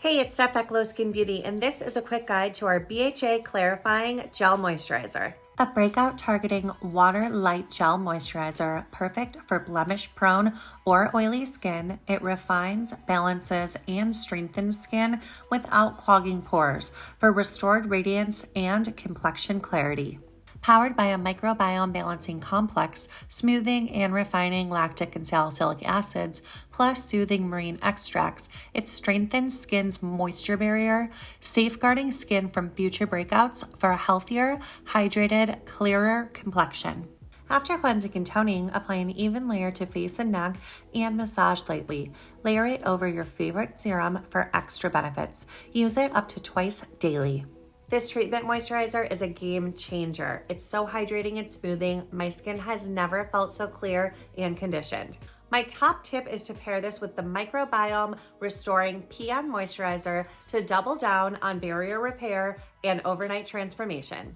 Hey, it's Steph at Glo Skin Beauty, and this is a quick guide to our BHA Clarifying Gel Moisturizer. A breakout targeting water light gel moisturizer, perfect for blemish-prone or oily skin. It refines, balances, and strengthens skin without clogging pores for restored radiance and complexion clarity. Powered by a microbiome balancing complex, smoothing and refining lactic and salicylic acids, plus soothing marine extracts, it strengthens skin's moisture barrier, safeguarding skin from future breakouts for a healthier, hydrated, clearer complexion. After cleansing and toning, apply an even layer to face and neck and massage lightly. Layer it over your favorite serum for extra benefits. Use it up to twice daily. This treatment moisturizer is a game changer. It's so hydrating and smoothing. My skin has never felt so clear and conditioned. My top tip is to pair this with the microbiome restoring PM moisturizer to double down on barrier repair and overnight transformation.